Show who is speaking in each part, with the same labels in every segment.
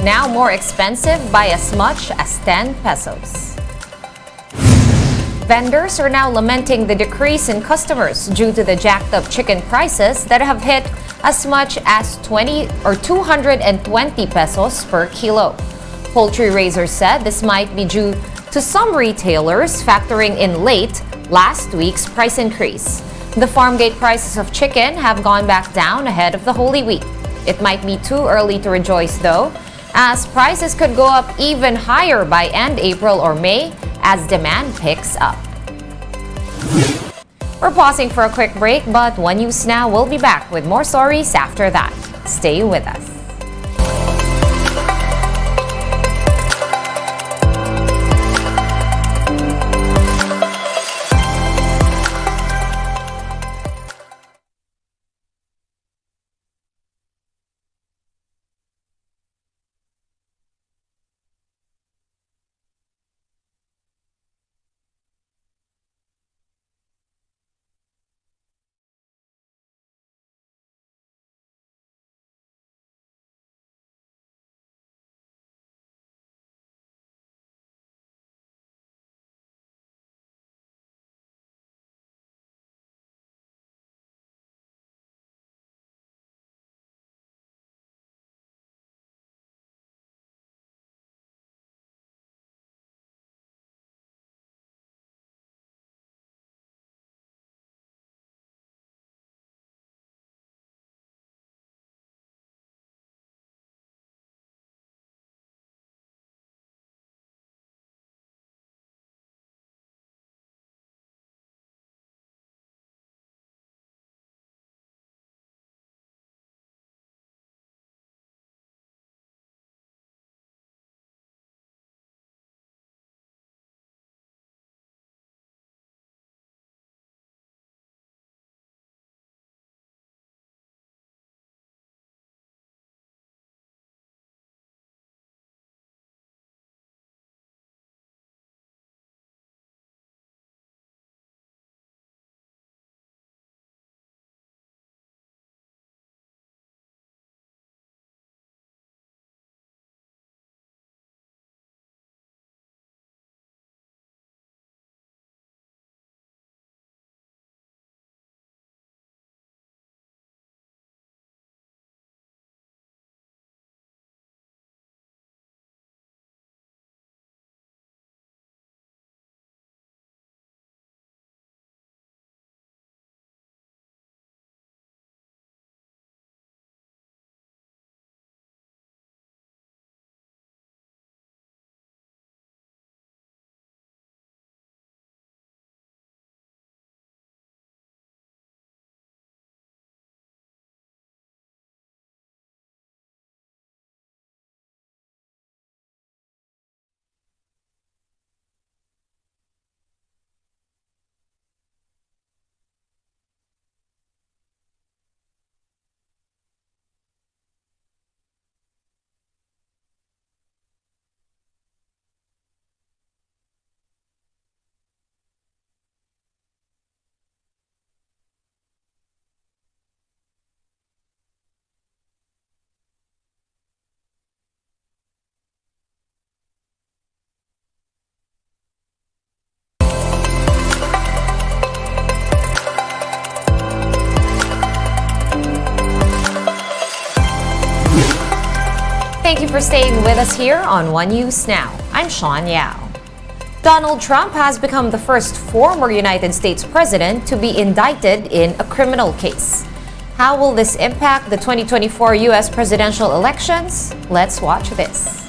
Speaker 1: now more expensive by as much as 10 pesos. Vendors are now lamenting the decrease in customers due to the jacked up chicken prices that have hit as much as 20 or 220 pesos per kilo. Poultry raisers said this might be due to some retailers factoring in last week's price increase. The farm gate prices of chicken have gone back down ahead of the Holy Week. It might be too early to rejoice though, as prices could go up even higher by end April or May as demand picks up. We're pausing for a quick break, but One News Now will be back with more stories after that. Stay with us. Thank you for staying with us here on One News Now. I'm Sean Yao. Donald Trump has become the first former United States president to be indicted in a criminal case. How will this impact the 2024 U.S. presidential elections? Let's watch this.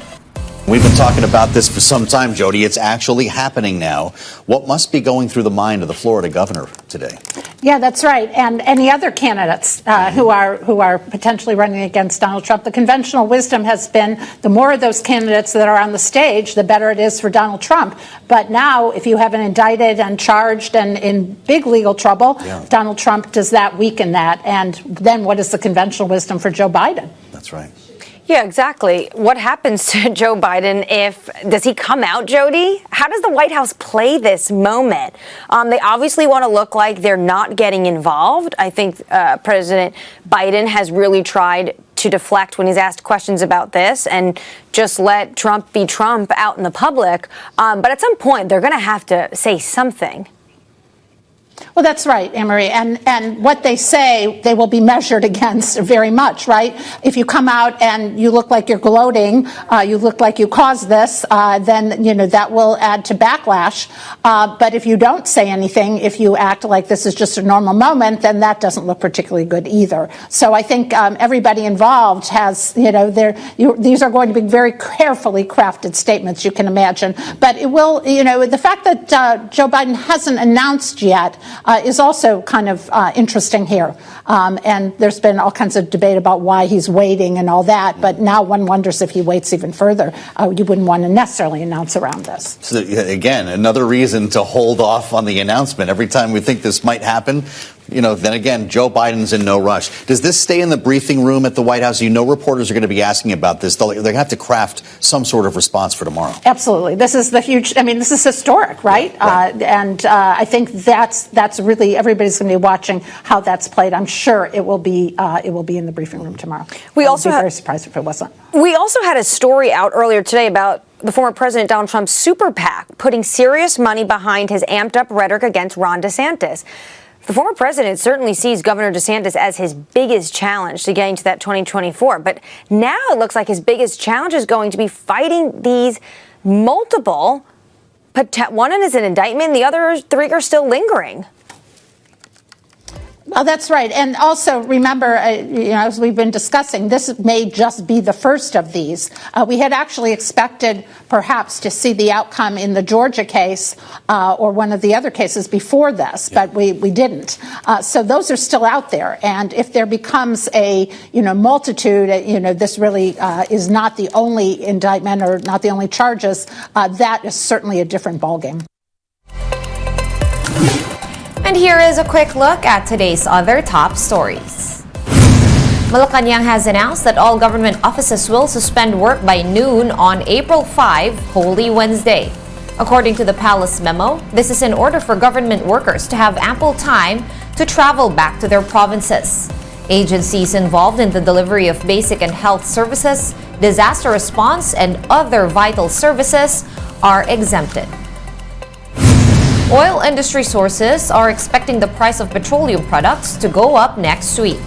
Speaker 2: We've been talking about this for some time, Jody. It's actually happening now. What must be going through the mind of the Florida governor today?
Speaker 3: Yeah, that's right. And any other candidates who are potentially running against Donald Trump. The conventional wisdom has been the more of those candidates that are on the stage, the better it is for Donald Trump. But now, if you have an indicted and charged and in big legal trouble, Donald Trump, does that weaken that? And then what is the conventional wisdom for Joe Biden?
Speaker 2: That's right.
Speaker 4: Yeah, exactly. What happens to Joe Biden does he come out, Jody? How does the White House play this moment? They obviously want to look like they're not getting involved. I think President Biden has really tried to deflect when he's asked questions about this and just let Trump be Trump out in the public. But at some point, they're going to have to say something.
Speaker 3: Well, that's right, Anne-Marie. And what they say, they will be measured against very much, right? If you come out and you look like you're gloating, you look like you caused this, then, that will add to backlash. But if you don't say anything, if you act like this is just a normal moment, then that doesn't look particularly good either. So I think everybody involved has, these are going to be very carefully crafted statements, you can imagine. But it will, the fact that Joe Biden hasn't announced yet is also kind of interesting here. And there's been all kinds of debate about why he's waiting and all that. But now one wonders if he waits even further. You wouldn't want to necessarily announce around this.
Speaker 2: So, again, another reason to hold off on the announcement. Every time we think this might happen, then again, Joe Biden's in no rush. Does this stay in the briefing room at the White House? Reporters are going to be asking about this. They're going to have to craft some sort of response for tomorrow.
Speaker 3: Absolutely. This is this is historic, right? And I think that's really, everybody's going to be watching how that's played. I'm sure it will be in the briefing room tomorrow. I would be very surprised if it wasn't.
Speaker 4: We also had a story out earlier today about the former President Donald Trump's super PAC putting serious money behind his amped up rhetoric against Ron DeSantis. The former president certainly sees Governor DeSantis as his biggest challenge to getting to that 2024. But now it looks like his biggest challenge is going to be fighting these multiple, one is an indictment, the other three are still lingering.
Speaker 3: Well, that's right. And also remember, as we've been discussing, this may just be the first of these. We had actually expected perhaps to see the outcome in the Georgia case or one of the other cases before this, but we didn't. So those are still out there. And if there becomes a, multitude, this really is not the only indictment or not the only charges, that is certainly a different ballgame.
Speaker 1: And here is a quick look at today's other top stories. Malacanang has announced that all government offices will suspend work by noon on April 5, Holy Wednesday. According to the palace memo, this is in order for government workers to have ample time to travel back to their provinces. Agencies involved in the delivery of basic and health services, disaster response, and other vital services are exempted. Oil industry sources are expecting the price of petroleum products to go up next week.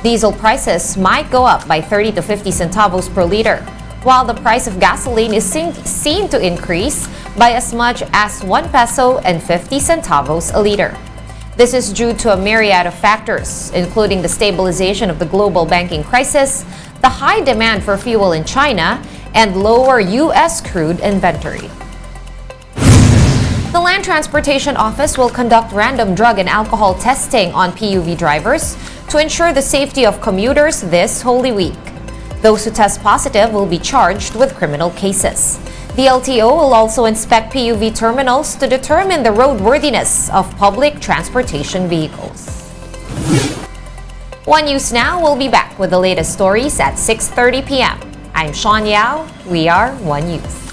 Speaker 1: Diesel prices might go up by 30 to 50 centavos per liter, while the price of gasoline is seen to increase by as much as 1 peso and 50 centavos a liter. This is due to a myriad of factors, including the stabilization of the global banking crisis, the high demand for fuel in China, and lower U.S. crude inventory. The Land Transportation Office will conduct random drug and alcohol testing on PUV drivers to ensure the safety of commuters this Holy Week. Those who test positive will be charged with criminal cases. The LTO will also inspect PUV terminals to determine the roadworthiness of public transportation vehicles. One News Now will be back with the latest stories at 6:30 p.m. I'm Sean Yao. We are One News.